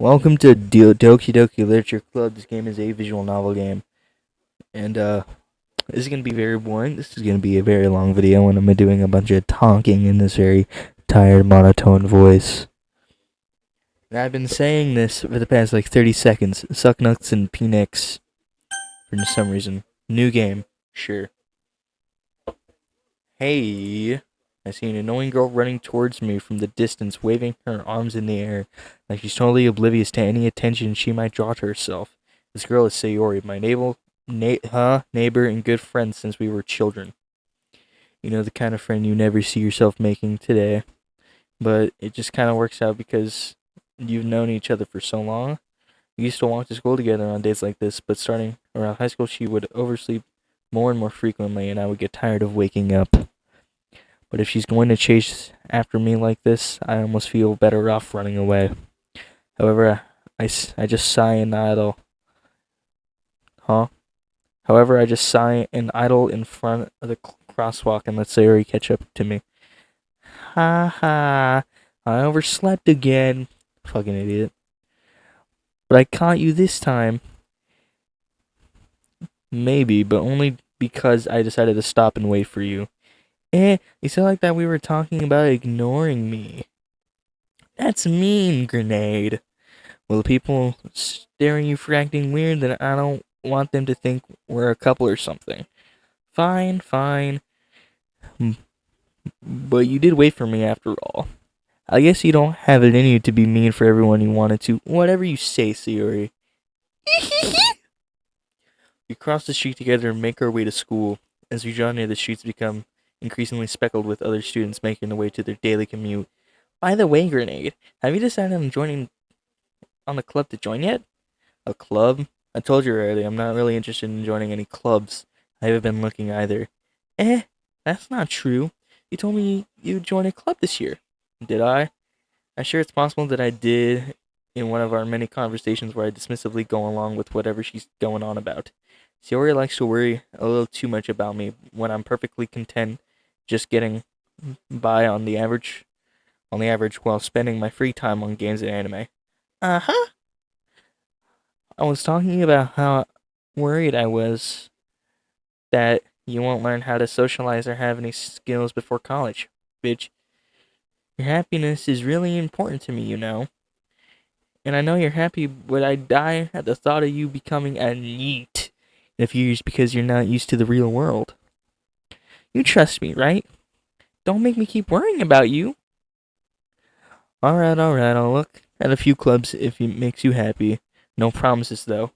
Welcome to Doki Doki Literature Club. This game is a visual novel game. And, this is going to be very boring. This is going to be a very long video, and I'm doing a bunch of talking in this very tired, monotone voice. And I've been saying this for the past, 30 seconds. Suck nuts and Phoenix. For some reason. New game. Sure. Hey. I see an annoying girl running towards me from the distance, waving her arms in the air, like she's totally oblivious to any attention she might draw to herself. This girl is Sayori, my neighbor and good friend since we were children. You know, the kind of friend you never see yourself making today. But it just kind of works out because you've known each other for so long. We used to walk to school together on days like this, but starting around high school, she would oversleep more and more frequently, and I would get tired of waking up. But if she's going to chase after me like this, I almost feel better off running away. However, I just sigh and idle. However, I just sigh and idle in front of the crosswalk and let Sayori catch up to me. Ha ha, I overslept again. Fucking idiot. But I caught you this time. Maybe, but only because I decided to stop and wait for you. You said like that we were talking about ignoring me. That's mean, Grenade. Well, the people staring at you for acting weird, then I don't want them to think we're a couple or something. Fine. But you did wait for me after all. I guess you don't have it in you to be mean for everyone you wanted to. Whatever you say, Sayori. We cross the street together and make our way to school. As we draw near, the streets become increasingly speckled with other students making their way to their daily commute. By the way, Grenade, have you decided on joining on the club to join yet? A club? I told you earlier, I'm not really interested in joining any clubs. I haven't been looking either. That's not true. You told me you'd join a club this year. Did I? I'm sure it's possible that I did in one of our many conversations where I dismissively go along with whatever she's going on about. Sayori likes to worry a little too much about me when I'm perfectly content just getting by on the average while spending my free time on games and anime. Uh-huh. I was talking about how worried I was that you won't learn how to socialize or have any skills before college, bitch. Your happiness is really important to me, you know. And I know you're happy, but I die at the thought of you becoming a NEET in a few years because you're not used to the real world. You trust me, right? Don't make me keep worrying about you. Alright, I'll look at a few clubs if it makes you happy. No promises, though.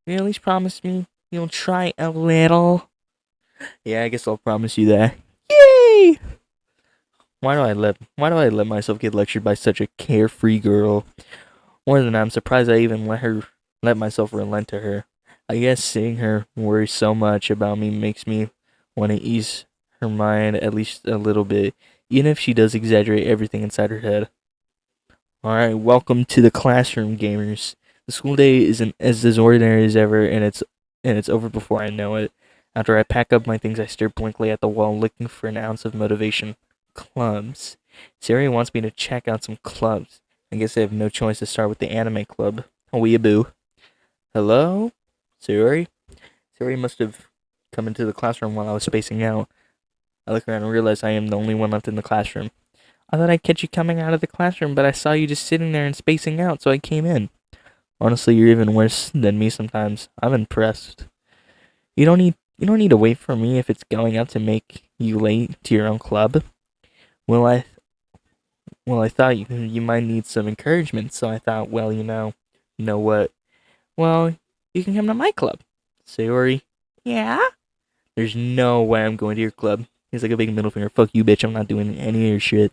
Will you at least promise me you'll try a little? Yeah, I guess I'll promise you that. Yay! Why do I let myself get lectured by such a carefree girl? More than that, I'm surprised I even let myself relent to her. I guess seeing her worry so much about me makes me want to ease her mind at least a little bit, even if she does exaggerate everything inside her head. Alright, welcome to the classroom, gamers. The school day isn't as ordinary as ever, and it's over before I know it. After I pack up my things, I stare blankly at the wall, looking for an ounce of motivation. Clubs. Sayori wants me to check out some clubs. I guess I have no choice to start with the anime club. Weeaboo. Hello? Sayori? Sayori must have come into the classroom while I was spacing out. I look around and realize I am the only one left in the classroom. I thought I'd catch you coming out of the classroom, but I saw you just sitting there and spacing out, so I came in. Honestly, you're even worse than me sometimes. I'm impressed. You don't need to wait for me if it's going out to make you late to your own club. Well, I thought you might need some encouragement, so I thought, well, you know what? Well, you can come to my club. Sayori. Yeah? There's no way I'm going to your club. He's like a big middle finger. Fuck you, bitch. I'm not doing any of your shit.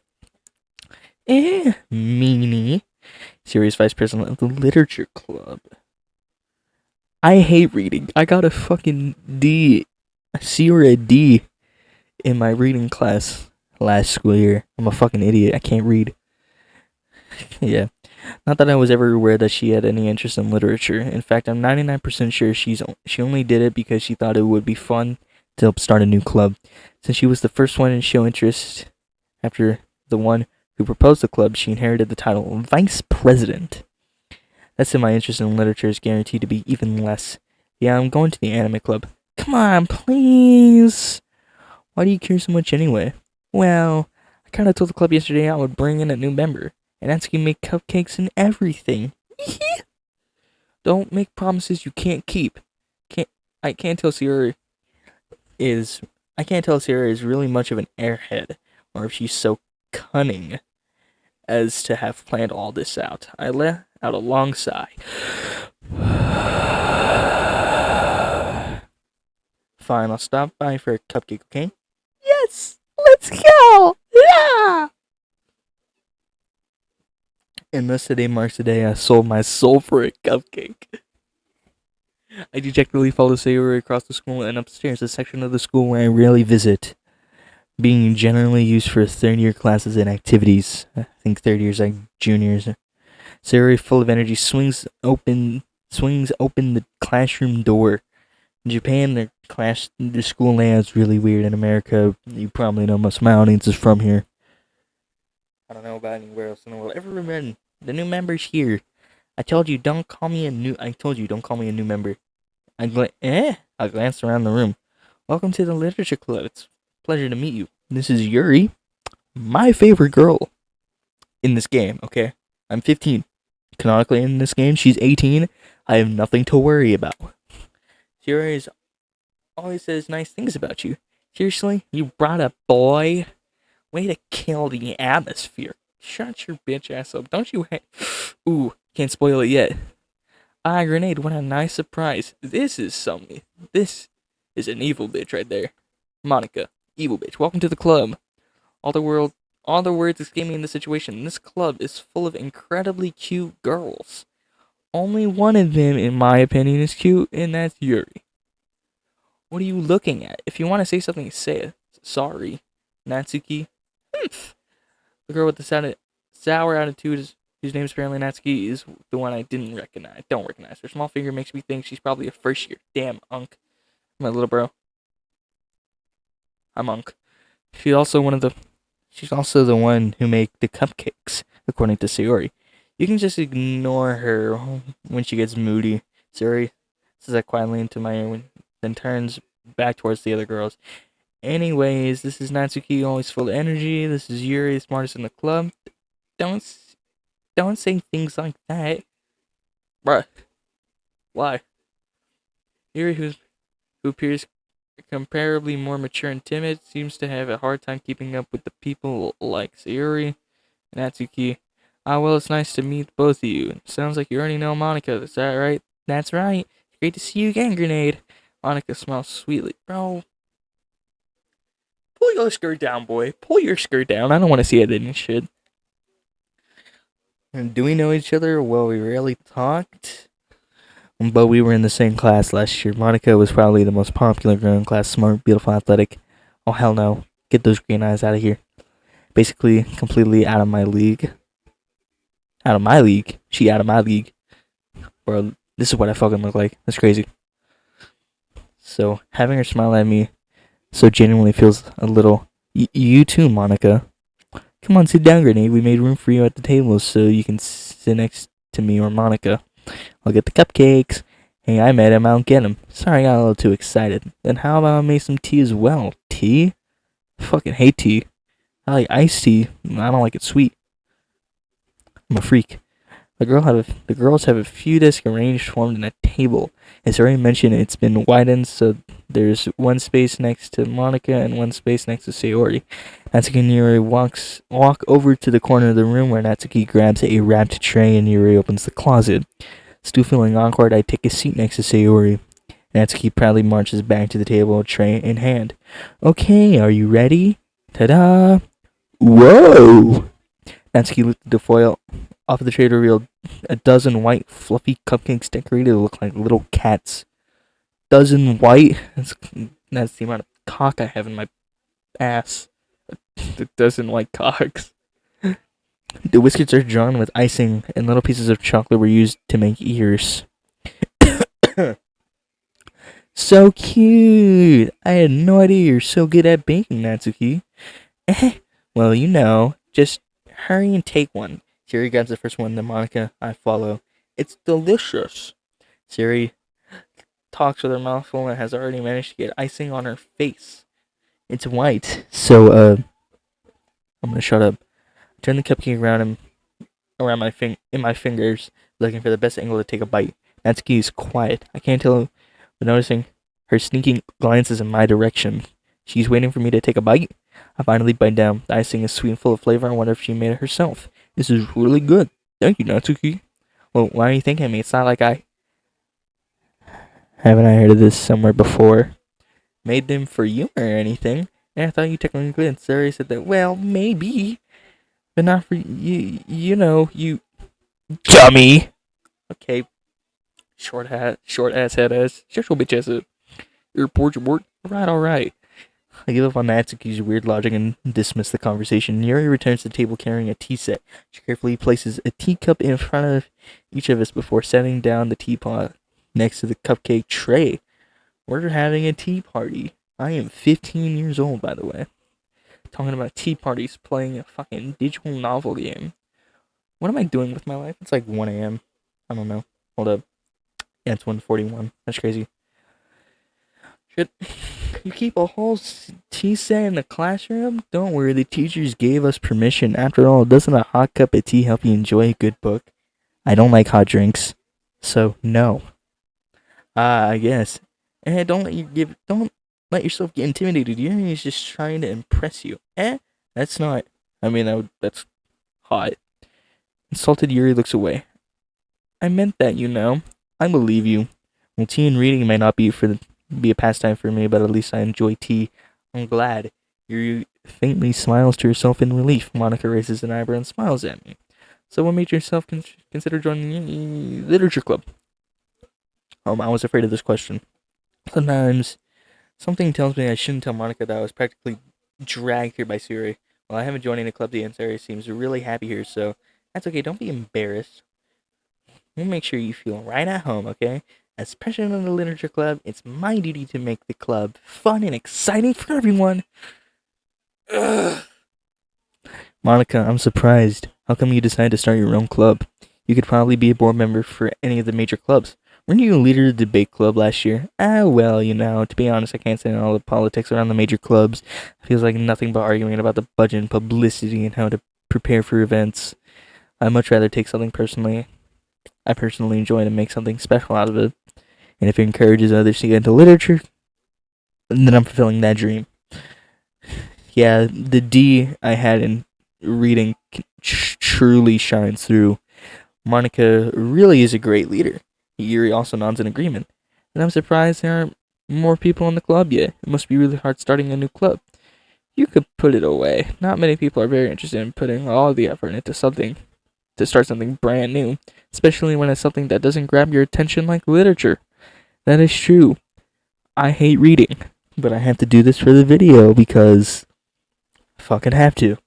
Meanie. Sayori's vice president of the literature club. I hate reading. I got a fucking D. A C or a D in my reading class last school year. I'm a fucking idiot. I can't read. Yeah. Not that I was ever aware that she had any interest in literature. In fact, I'm 99% sure she only did it because she thought it would be fun to help start a new club. Since she was the first one to show interest after the one who proposed the club, she inherited the title Vice President. That's in my interest in literature is guaranteed to be even less. Yeah, I'm going to the anime club. Come on, please. Why do you care so much anyway? Well, I kind of told the club yesterday I would bring in a new member, and that's gonna make cupcakes and everything. Don't make promises you can't keep. Can't I can't tell Sierra is I can't tell if Sierra is really much of an airhead, or if she's so cunning as to have planned all this out. I let out a long sigh. Fine, I'll stop by for a cupcake, okay? Yes! Let's go! Yeah! And thus today marks the day I sold my soul for a cupcake. I dejectedly follow Sayori across the school and upstairs, a section of the school where I rarely visit, being generally used for third-year classes and activities. I think third years like juniors. Sayori, full of energy, swings open the classroom door. In Japan, the school layout's really weird. In America, you probably know most of my audience is from here. I don't know about anywhere else in the world. Everyone, the new member's here. I told you don't call me a new member. I glanced around the room. Welcome to the literature club. It's a pleasure to meet you. This is Yuri, my favorite girl in this game. Okay, I'm 15. Canonically in this game, she's 18. I have nothing to worry about. Yuri always says nice things about you. Seriously, you brought a boy? Way to kill the atmosphere. Shut your bitch ass up. Don't you Ooh, can't spoil it yet. Ah, Grenade, what a nice surprise. This is an evil bitch right there. Monica, evil bitch. Welcome to the club. All the words escape me in this situation. This club is full of incredibly cute girls. Only one of them, in my opinion, is cute, and that's Yuri. What are you looking at? If you want to say something, say it. Sorry. Natsuki. The girl with the sour attitude, whose name is apparently Natsuki, is the one I don't recognize. Her small figure makes me think she's probably a first year. Damn, Unk. My little bro. I'm Unk. She's also the one who made the cupcakes, according to Sayori. You can just ignore her when she gets moody. Sayori says that quietly into my ear, then turns back towards the other girls. Anyways, this is Natsuki, always full of energy. This is Yuri, the smartest in the club. Don't say things like that. Bruh. Why? Yuri, who appears comparably more mature and timid, seems to have a hard time keeping up with the people like Sayori and Natsuki. Ah, well, it's nice to meet both of you. Sounds like you already know Monica, is that right? That's right. Great to see you again, Grenade. Monica smiles sweetly. Bro, pull your skirt down, boy. Pull your skirt down. I don't want to see it in shit. And do we know each other? Well, we rarely talked. But we were in the same class last year. Monica was probably the most popular girl in class. Smart, beautiful, athletic. Oh, hell no. Get those green eyes out of here. Basically, completely out of my league. Out of my league? She out of my league. Bro, this is what I fucking look like. That's crazy. So, having her smile at me so genuinely feels a little... You too, Monica. Come on, sit down, Grenade. We made room for you at the table so you can sit next to me or Monica. I'll get the cupcakes. Hey, I met him. I'll get him. Sorry, I got a little too excited. Then how about I make some tea as well? Tea? I fucking hate tea. I like iced tea. I don't like it sweet. I'm a freak. The girls have a few desks arranged formed in a table. As already mentioned, it's been widened so there's one space next to Monica and one space next to Sayori. Natsuki and Yuri walk over to the corner of the room where Natsuki grabs a wrapped tray and Yuri opens the closet. Still feeling awkward, I take a seat next to Sayori. Natsuki proudly marches back to the table, tray in hand. Okay, are you ready? Ta-da! Whoa! Natsuki lifted the foil off of the tray to reveal a dozen white, fluffy cupcakes decorated to look like little cats. Dozen white? That's the amount of cock I have in my ass. A dozen white cocks. The whiskers are drawn with icing, and little pieces of chocolate were used to make ears. So cute! I had no idea you're so good at baking, Natsuki. Well, you know, just hurry and take one. Jerry grabs the first one, then Monica, I follow. It's delicious. Siri talks with her mouth full and has already managed to get icing on her face. It's white. So, I'm gonna shut up. Turn the cupcake around and around in my fingers, looking for the best angle to take a bite. Natsuki is quiet. I can't tell, but noticing her sneaking glances in my direction. She's waiting for me to take a bite. I finally bite down. The icing is sweet and full of flavor. I wonder if she made it herself. This is really good. Thank you, Natsuki. Well, why are you thanking me? It's not like I haven't I heard of this somewhere before. Made them for you or anything. And I thought you technically did. Sari said that, well, maybe. But not for you, you dummy. Okay, short ass head ass. Shut your bitch ass up. Report. Alright. I give up on Natsuki's weird logic and dismiss the conversation. Yuri returns to the table carrying a tea set. She carefully places a teacup in front of each of us before setting down the teapot next to the cupcake tray. We're having a tea party. I am 15 years old, by the way. Talking about tea parties, playing a fucking digital novel game. What am I doing with my life? It's like 1 a.m. I don't know. Hold up. Yeah, it's 1:41. That's crazy. Shit. You keep a whole tea set in the classroom? Don't worry, the teachers gave us permission. After all, doesn't a hot cup of tea help you enjoy a good book? I don't like hot drinks, so no. I guess. And don't let yourself get intimidated. He's just trying to impress you. That's not. That's hot. Insulted Yuri looks away. I meant that, I believe you. Well, tea and reading may not be a pastime for me, but at least I enjoy tea. I'm glad. Yuri faintly smiles to herself in relief. Monica raises an eyebrow and smiles at me. So what made yourself consider joining the literature club? I was afraid of this question. Sometimes something tells me I shouldn't tell Monica that I was practically dragged here by Suri. Well, I haven't joined any club yet, and Suri seems really happy here, so that's okay. Don't be embarrassed. We'll make sure you feel right at home, okay? As president of the literature club, it's my duty to make the club fun and exciting for everyone. Ugh. Monica, I'm surprised. How come you decided to start your own club? You could probably be a board member for any of the major clubs. Weren't you a leader of the debate club last year? Well, to be honest, I can't stand all the politics around the major clubs. It feels like nothing but arguing about the budget and publicity and how to prepare for events. I'd much rather take something personally. I personally enjoy and make something special out of it. And if it encourages others to get into literature, then I'm fulfilling that dream. Yeah, the D I had in reading truly shines through. Monica really is a great leader. Yuri also nods in agreement. And I'm surprised there aren't more people in the club yet. It must be really hard starting a new club. You could put it away. Not many people are very interested in putting all the effort into something to start something brand new, especially when it's something that doesn't grab your attention like literature. That is true. I hate reading, but I have to do this for the video because I fucking have to.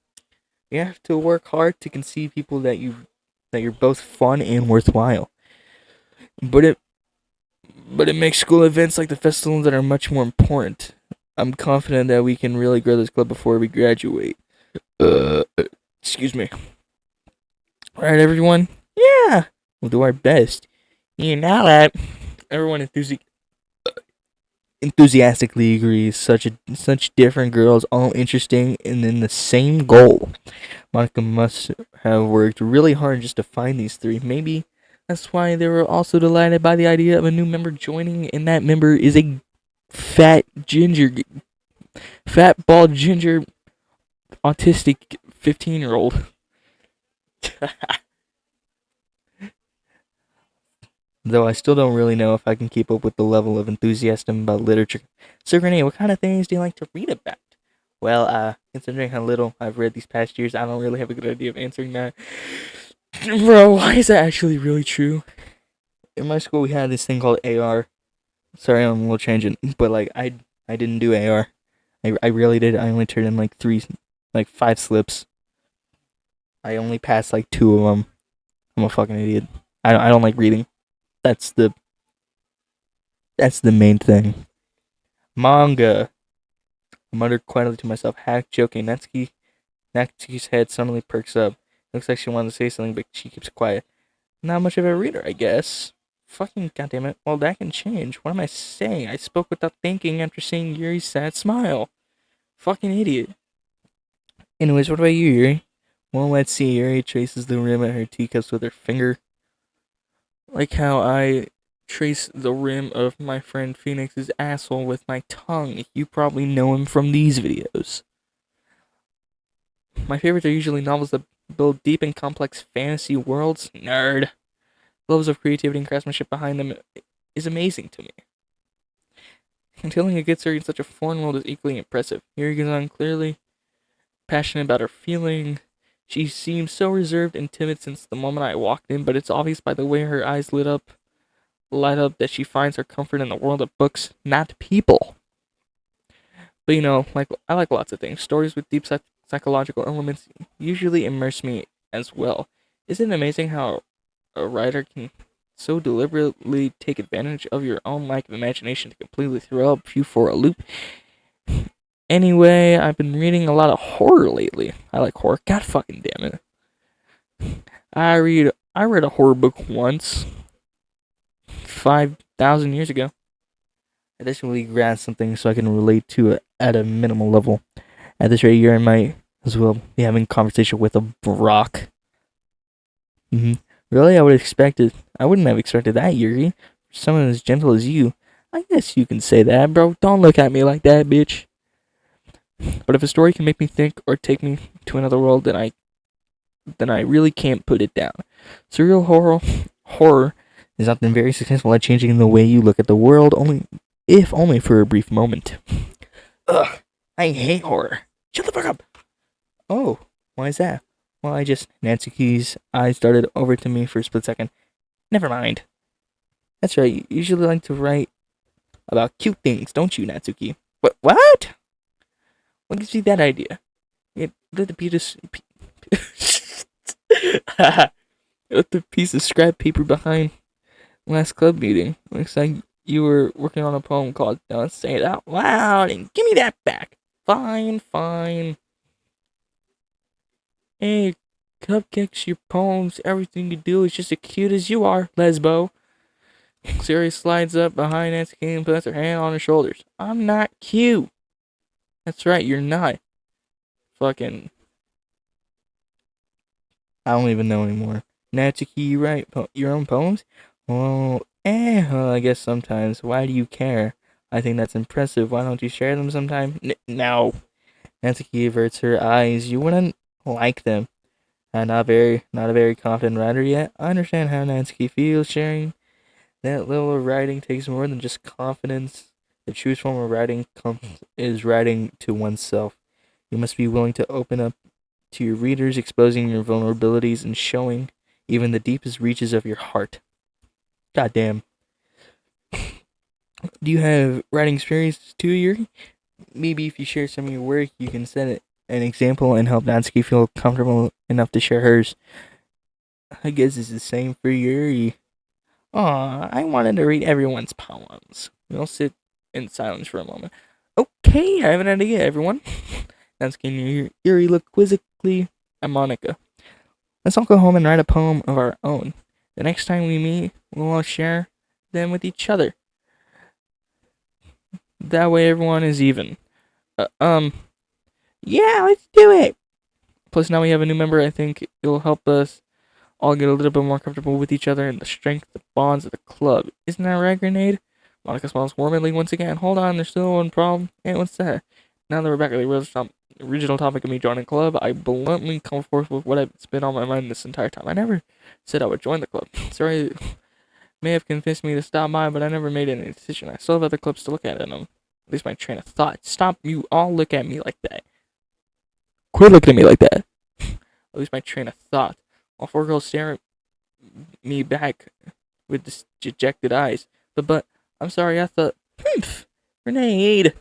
You have to work hard to conceive people that you're both fun and worthwhile. But it makes school events like the festival that are much more important. I'm confident that we can really grow this club before we graduate. Excuse me. Alright, everyone? Yeah! We'll do our best. You know that. Everyone enthusiastically agrees. Such different girls, all interesting and in the same goal. Monica must have worked really hard just to find these three. Maybe that's why they were also delighted by the idea of a new member joining, and that member is a fat, bald, ginger, autistic 15-year-old. Though I still don't really know if I can keep up with the level of enthusiasm about literature. So, Renee, what kind of things do you like to read about? Well, considering how little I've read these past years, I don't really have a good idea of answering that. Bro, why is that actually really true? In my school, we had this thing called AR. Sorry, I'm a little tangent, but I didn't do AR. I really did. I only turned in 5 slips. I only passed 2 of them. I'm a fucking idiot. I don't like reading. That's the main thing. Manga. I muttered quietly to myself, half joking. Natsuki's head suddenly perks up. Looks like she wanted to say something, but she keeps quiet. not much of a reader, I guess. Fucking goddamn it. Well, that can change. What am I saying? I spoke without thinking after seeing Yuri's sad smile. Fucking idiot. Anyways, what about you, Yuri? Well, let's see. Yuri traces the rim of her teacups with her finger. Like how I trace the rim of my friend Phoenix's asshole with my tongue. You probably know him from these videos. My favorites are usually novels that build deep and complex fantasy worlds. Nerd. The levels of creativity and craftsmanship behind them is amazing to me. And telling a good story in such a foreign world is equally impressive. Yuri goes on clearly passionate about her feeling. She seems so reserved and timid since the moment I walked in, but it's obvious by the way her eyes light up that she finds her comfort in the world of books, not people. But I like lots of things. Stories with deep psychological elements usually immerse me as well. Isn't it amazing how a writer can so deliberately take advantage of your own lack of imagination to completely throw you for a loop? Anyway, I've been reading a lot of horror lately. I like horror. God fucking damn it. I read a horror book once. 5,000 years ago. I just really grasp something so I can relate to it at a minimal level. At this rate, I might as well be having a conversation with a Brock. Really, I wouldn't have expected that, Yuri. For someone as gentle as you, I guess you can say that, bro. Don't look at me like that, bitch. But if a story can make me think or take me to another world, then I really can't put it down. Surreal horror is often very successful at changing the way you look at the world, if only for a brief moment. Ugh, I hate horror. Shut the fuck up. Oh, why is that? Well, Natsuki's eyes darted over to me for a split second. Never mind. That's right, you usually like to write about cute things, don't you, Natsuki? What? What gives you that idea? Let the piece of scrap paper behind last club meeting. Looks like you were working on a poem called Don't Say It Out Loud and Give Me That Back. Fine. Hey, cupcakes, your poems, everything you do is just as cute as you are, Lesbo. Siri slides up behind Natsuki and puts her hand on her shoulders. I'm not cute. That's right, you're not. Fucking. I don't even know anymore. Natsuki, you write your own poems? Well, I guess sometimes. Why do you care? I think that's impressive. Why don't you share them sometime? No. Natsuki averts her eyes. You wouldn't like them. I'm not a very confident writer yet. I understand how Natsuki feels. Sharing that level of writing takes more than just confidence. The truest form of writing is writing to oneself. You must be willing to open up to your readers, exposing your vulnerabilities and showing even the deepest reaches of your heart. Goddamn. Do you have writing experience too, Yuri? Maybe if you share some of your work, you can set an example and help Natsuki feel comfortable enough to share hers. I guess it's the same for Yuri. Aw, I wanted to read everyone's poems. We'll sit in silence for a moment. Okay, I have an idea, everyone. Natsuki and Yuri look quizzically at Monica. Let's all go home and write a poem of our own. The next time we meet, we'll all share them with each other. That way everyone is even. Yeah, let's do it! Plus now we have a new member. I think it'll help us all get a little bit more comfortable with each other and the strength of the bonds of the club. Isn't that right, Grenade? Monica smiles warmly once again. Hold on, there's still one problem. Hey, what's that? Now that we're back at the original topic of me joining the club, I bluntly come forth with what's been on my mind this entire time. I never said I would join the club. Sorry, may have convinced me to stop by, but I never made any decision. I still have other clubs to look at, and at least my train of thought. Stop, you all look at me like that. Quit looking at me like that. At least my train of thought. All four girls stare at me back with dejected eyes. But I'm sorry, I thought, Grenade!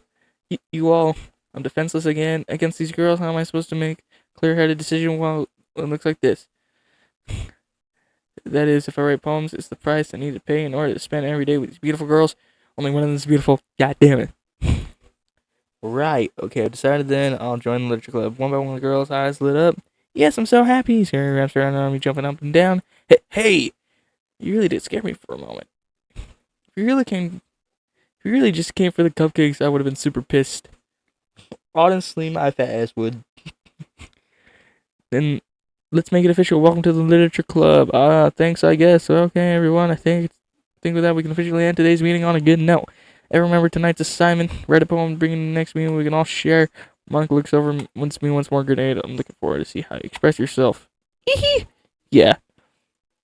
You all, I'm defenseless again against these girls. How am I supposed to make a clear-headed decision while it looks like this? That is, if I write poems, it's the price I need to pay in order to spend every day with these beautiful girls. Only one of them is beautiful. God damn it. Right, okay, I've decided then I'll join the literature club. One by one, the girls' eyes lit up. Yes, I'm so happy. Sarah wraps around on me, jumping up and down. Hey, You really did scare me for a moment. If you really just came for the cupcakes, I would have been super pissed. Honestly, my fat ass would. Then let's make it official. Welcome to the literature club. Thanks, I guess. Okay, everyone. I think with that we can officially end today's meeting on a good note. And remember tonight's assignment. Write a poem, bring it in the next meeting. We can all share. Monica looks over once more. Grenade. I'm looking forward to see how you express yourself. Yeah.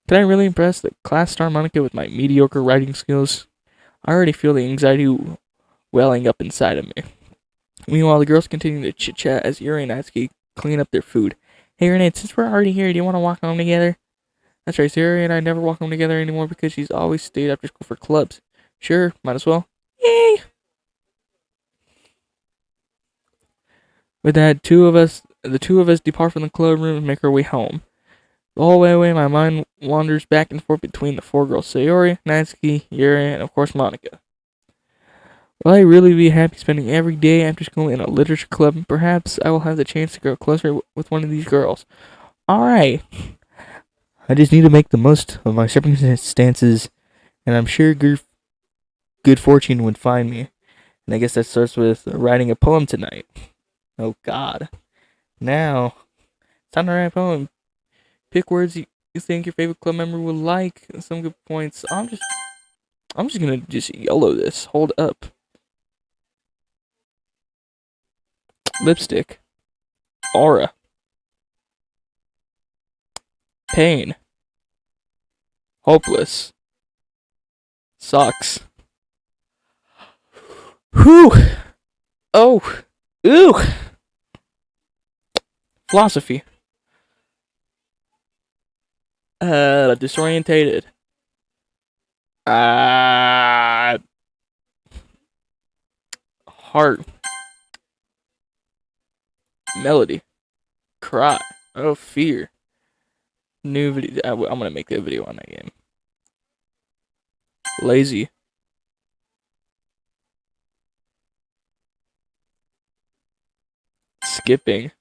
Can I really impress the class star Monica with my mediocre writing skills? I already feel the anxiety welling up inside of me. Meanwhile, the girls continue to chit-chat as Yuri and Natsuki clean up their food. Hey Renee, since we're already here, do you want to walk home together? That's right, Yuri and I never walk home together anymore because she's always stayed after school for clubs. Sure, might as well. Yay! With that, the two of us depart from the club room and make our way home. The whole way away, my mind wanders back and forth between the four girls, Sayori, Natsuki, Yuri, and of course Monica. Will I really be happy spending every day after school in a literature club? Perhaps I will have the chance to grow closer with one of these girls. Alright. I just need to make the most of my circumstances, and I'm sure good fortune would find me. And I guess that starts with writing a poem tonight. Oh God. Now, it's time to write a poem. Pick words you think your favorite club member would like. Some good points. I'm just gonna yellow this. Hold up. Lipstick. Aura. Pain. Hopeless. Sucks. Whew. Oh. Ooh. Philosophy. Disorientated. Heart. Melody. Cry. Oh, fear. New video. I'm gonna make a video on that game. Lazy. Skipping.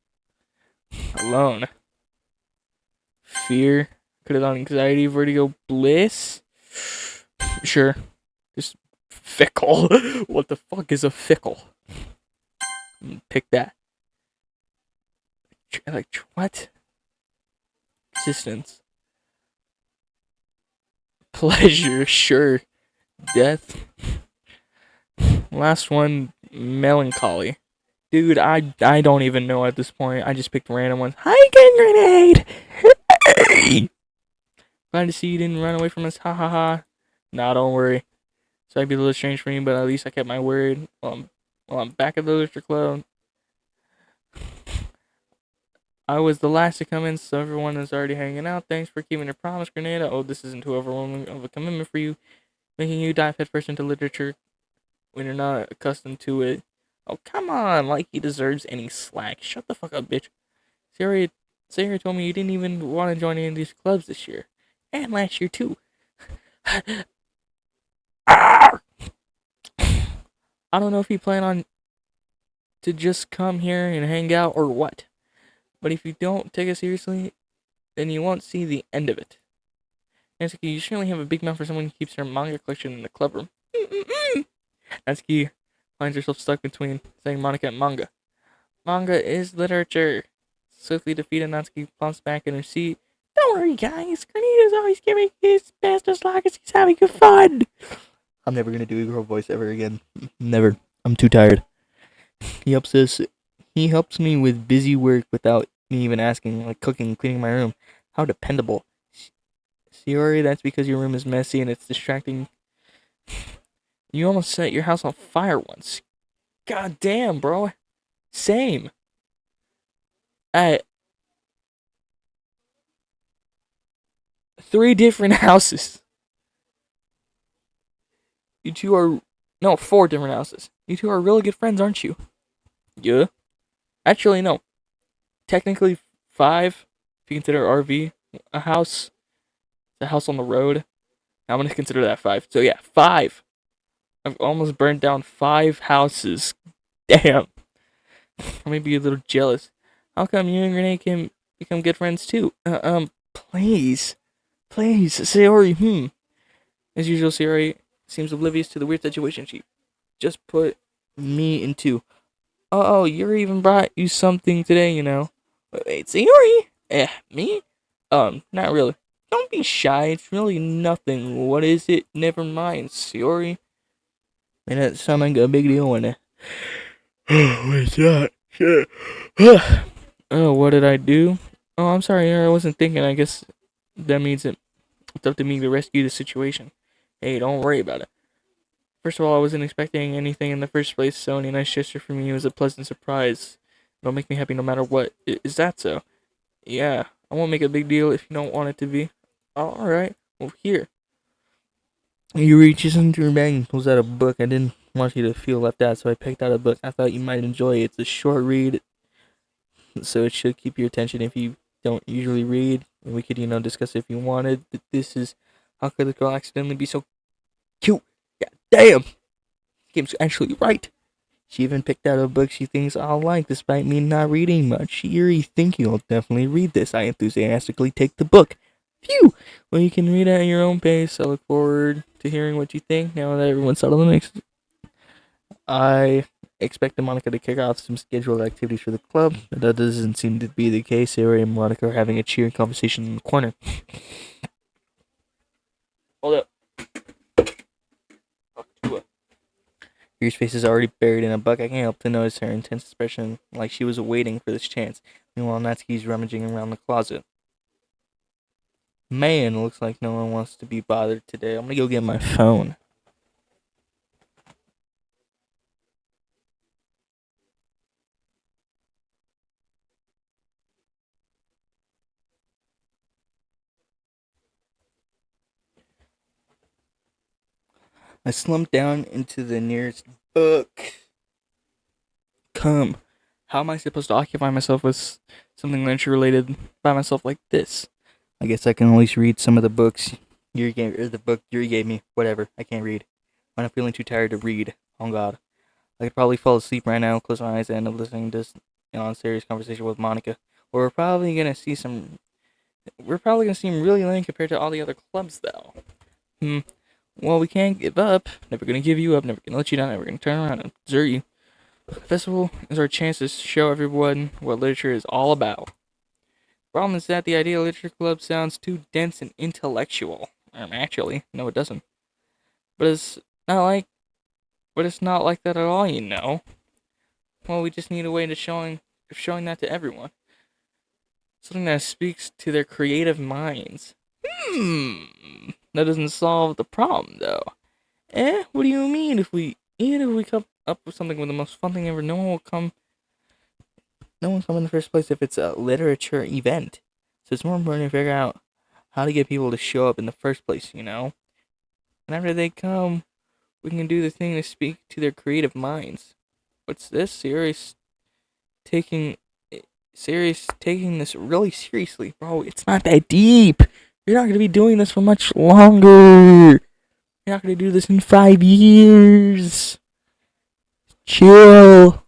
Alone. Fear. Could have done anxiety, vertigo, bliss. Sure. Just fickle. What the fuck is a fickle? Pick that. Like, what? Existence. Pleasure, sure. Death. Last one, melancholy. Dude, I don't even know at this point. I just picked random ones. Hi, grenade! Glad to see you didn't run away from us. Ha ha ha. Nah, don't worry. So I'd be a little strange for me, but at least I kept my word. Well, I'm back at the literature club. I was the last to come in, so everyone is already hanging out. Thanks for keeping your promise, Grenada. Oh, this isn't too overwhelming of a commitment for you, making you dive headfirst into literature when you're not accustomed to it. Oh, come on, like he deserves any slack. Shut the fuck up, bitch. Sarah told me you didn't even want to join any of these clubs this year. And last year, too. I don't know if you plan on to just come here and hang out or what. But if you don't take it seriously, then you won't see the end of it. Natsuki, you certainly have a big mouth for someone who keeps her manga collection in the club room. Natsuki finds herself stuck between saying Monica and manga. Manga is literature. Swiftly defeated, Natsuki plumps back in her seat. Don't worry, guys. Grenada's always giving his best as long as he's having good fun. I'm never gonna do a girl voice ever again. Never. I'm too tired. He helps me with busy work without me even asking, like cooking, cleaning my room. How dependable. Sayori, that's because your room is messy and it's distracting. You almost set your house on fire once. God damn, bro. Same. 3 different houses. You two are... No, 4 different houses. You two are really good friends, aren't you? Yeah. Actually, no. Technically 5, if you consider RV a house. The house on the road. I'm gonna consider that 5. So yeah, 5. I've almost burnt down 5 houses. Damn. I may be a little jealous. How come you and Renee can become good friends too? Please. Please, Sayori, As usual, Sayori seems oblivious to the weird situation she just put me into. Oh, Yuri even brought you something today, you know. Wait, Sayori? Me? Not really. Don't be shy, it's really nothing. What is it? Never mind, Sayori. Man, that sounded like a big deal when what's that? Shit. Oh, what did I do? Oh, I'm sorry, I wasn't thinking. I guess that means it's up to me to rescue the situation. Hey, don't worry about it. First of all, I wasn't expecting anything in the first place, so any nice gesture from you is a pleasant surprise. It'll make me happy no matter what. Is that so? Yeah, I won't make a big deal if you don't want it to be. Alright, well, here. He reaches into her bag and pulls out a book. I didn't want you to feel left out, so I picked out a book I thought you might enjoy. It's a short read, so it should keep your attention if you don't usually read. And we could, discuss if you wanted. But this is How Could the Girl Accidentally Be So Cute? God damn! This game's actually right. She even picked out a book she thinks I'll like, despite me not reading much. Yuri, think you'll definitely read this. I enthusiastically take the book. Phew! Well, you can read it at your own pace. I look forward to hearing what you think now that everyone's settled in. I expected Monica to kick off some scheduled activities for the club, but that doesn't seem to be the case. Yuri and Monica are having a cheering conversation in the corner. Hold up. Yuri's face is already buried in a book. I can't help to notice her intense expression, like she was waiting for this chance. Meanwhile, Natsuki's rummaging around the closet. Man, looks like no one wants to be bothered today. I'm gonna go get my phone. I slumped down into the nearest book. Come. How am I supposed to occupy myself with something literature related by myself like this? I guess I can at least read some of the books Yuri gave, or the book Yuri gave me. Whatever. I can't read. I'm not feeling too tired to read. Oh God. I could probably fall asleep right now, close my eyes, and end up listening to this serious conversation with Monica. Or we're probably gonna seem really lame compared to all the other clubs, though. Well, we can't give up. Never gonna give you up. Never gonna let you down. Never gonna turn around and desert you. The festival is our chance to show everyone what literature is all about. Problem is that the idea of literature club sounds too dense and intellectual. Actually, no, it doesn't. But it's not like, that at all, you know. Well, we just need a way of showing that to everyone. Something that speaks to their creative minds. That doesn't solve the problem, though. What do you mean? Even if we come up with something with the most fun thing ever, no one will come in the first place if it's a literature event. So it's more important to figure out how to get people to show up in the first place, you know? And after they come, we can do the thing to speak to their creative minds. What's this? Taking this really seriously, bro. It's not that deep. You're not gonna be doing this for much longer. You're not gonna do this in 5 years. Chill.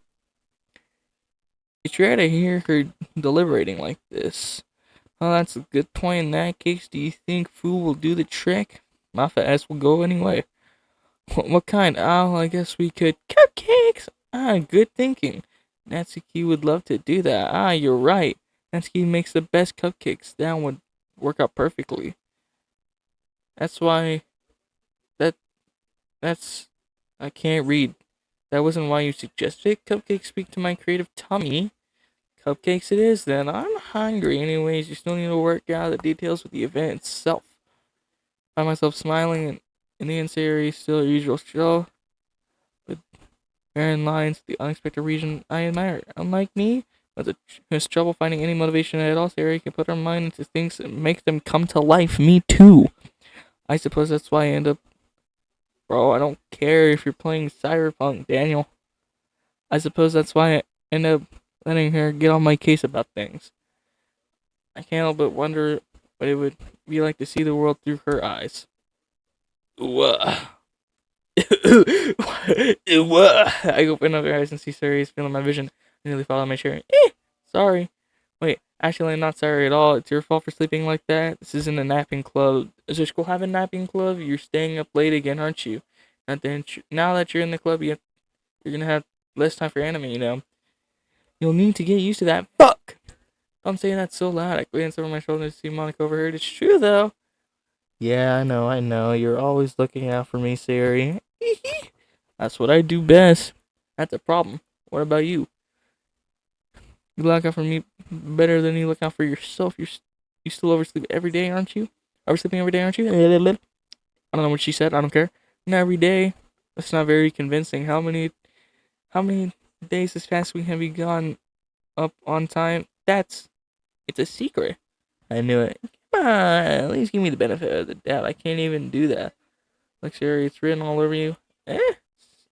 It's rare to hear her deliberating like this. Well, that's a good point. In that case, do you think food will do the trick? My fat ass will go anyway. What kind? Oh, I guess we could. Cupcakes! Good thinking. Natsuki would love to do that. You're right. Natsuki makes the best cupcakes. That would work out perfectly. That's why. I can't read. That wasn't why you suggested cupcakes speak to my creative tummy. Cupcakes it is then. I'm hungry anyways. You still need to work out the details with the event itself. I find myself smiling and in the series still usual show. With barren lines, the unexpected region I admire. Unlike me, who has trouble finding any motivation at all, Sarah can put her mind into things and make them come to life. Me too. I suppose that's why I end up. Bro, I don't care if you're playing Cyberpunk, Daniel. I suppose that's why I end up letting her get on my case about things. I can't help but wonder what it would be like to see the world through her eyes. I open up her eyes and see Sari's feeling my vision. I nearly fall out of my chair. Sorry. Wait, actually, I'm not sorry at all. It's your fault for sleeping like that. This isn't a napping club. Does your school have a napping club? You're staying up late again, aren't you? Now that you're in the club, you're gonna have less time for anime, you know. You'll need to get used to that. Fuck! I'm saying that so loud. I glanced over my shoulder to see Monica overheard. It's true, though. Yeah, I know. You're always looking out for me, Sari. That's what I do best. That's a problem. What about you? You look out for me better than you look out for yourself. You still oversleep every day, aren't you? Oversleeping every day, aren't you? I don't know what she said. I don't care. Not every day. That's not very convincing. How many days this past week have you gone up on time? It's a secret. I knew it. Come on, at least give me the benefit of the doubt. I can't even do that. Like, Siri, it's written all over you.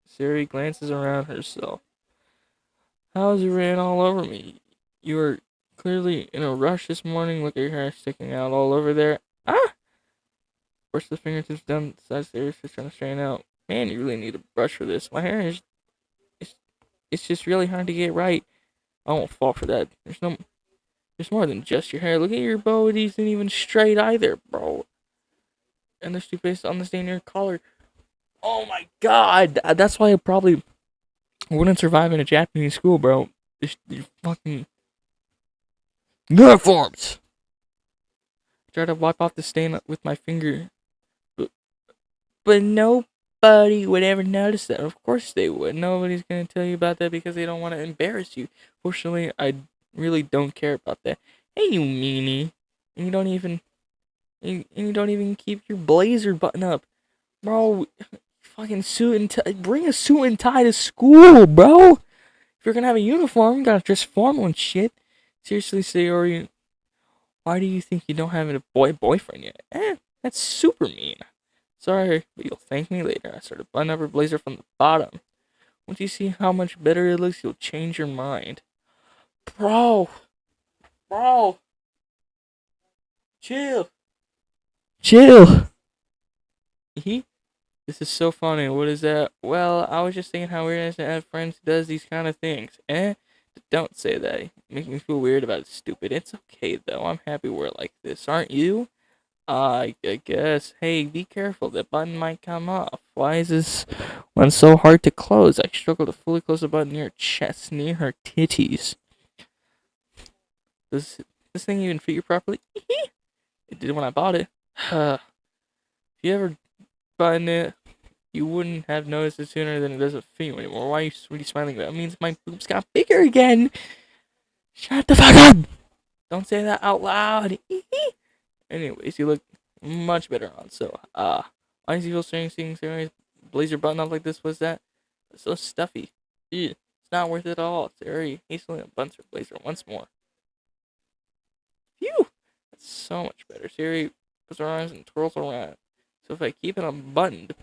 Siri glances around herself. How is it written all over me? You were clearly in a rush this morning. Look at your hair sticking out all over there. Ah! Brush the fingertips down the side of Siri's just trying to straighten out. Man, you really need a brush for this. My hair is it's, it's just really hard to get right. I won't fall for that. There's more than just your hair. Look at your bow. It isn't even straight either, bro. And there's toothpaste on the stain in your collar. Oh my god! That's why I probably wouldn't survive in a Japanese school, bro. These fucking uniforms. Try to wipe off the stain with my finger, but nobody would ever notice that. Of course they would. Nobody's gonna tell you about that because they don't want to embarrass you. Fortunately, I really don't care about that. Hey, you meanie! And you don't even keep your blazer button up, bro. Fucking suit and tie. Bring a suit and tie to school, bro. If you're gonna have a uniform, you gotta dress formal and shit. Seriously, Sayori, why do you think you don't have a boyfriend yet? That's super mean. Sorry, but you'll thank me later. I started button up her blazer from the bottom. Once you see how much better it looks, you'll change your mind. Bro, chill. This is so funny. What is that? Well, I was just thinking how weird it is to have friends who does these kind of things. Don't say that. You make me feel weird about it, stupid. It's okay, though. I'm happy we're like this, aren't you? I guess. Hey, be careful. The button might come off. Why is this one so hard to close? I struggle to fully close the button near her chest, near her titties. Does this thing even fit you properly? It did when I bought it. If you ever button it, you wouldn't have noticed it sooner than it doesn't fit you anymore. Why are you smiling about it? It means my boobs got bigger again. Shut the fuck up! Don't say that out loud. Anyways, you look much better on. So, why does you feel strange seeing Sarah's blazer button up like this? What's that? It's so stuffy. Ew, it's not worth it at all. Sarah hastily unbuttons her blazer once more. Phew! That's so much better. Sarah puts her arms and twirls around. So if I keep it unbuttoned,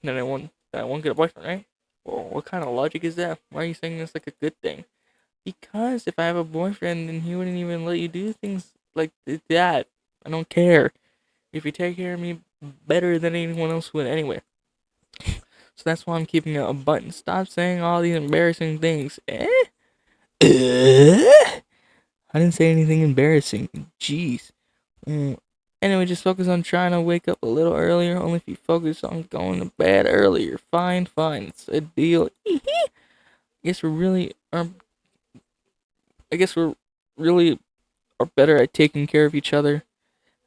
then I won't get a boyfriend, right? Well, what kind of logic is that? Why are you saying this like a good thing? Because if I have a boyfriend, then he wouldn't even let you do things like that. I don't care. If you take care of me better than anyone else would anyway. So that's why I'm keeping it unbuttoned. Stop saying all these embarrassing things. I didn't say anything embarrassing. Jeez. Anyway, just focus on trying to wake up a little earlier. Only if you focus on going to bed earlier. Fine. It's a deal. I guess we're really are better at taking care of each other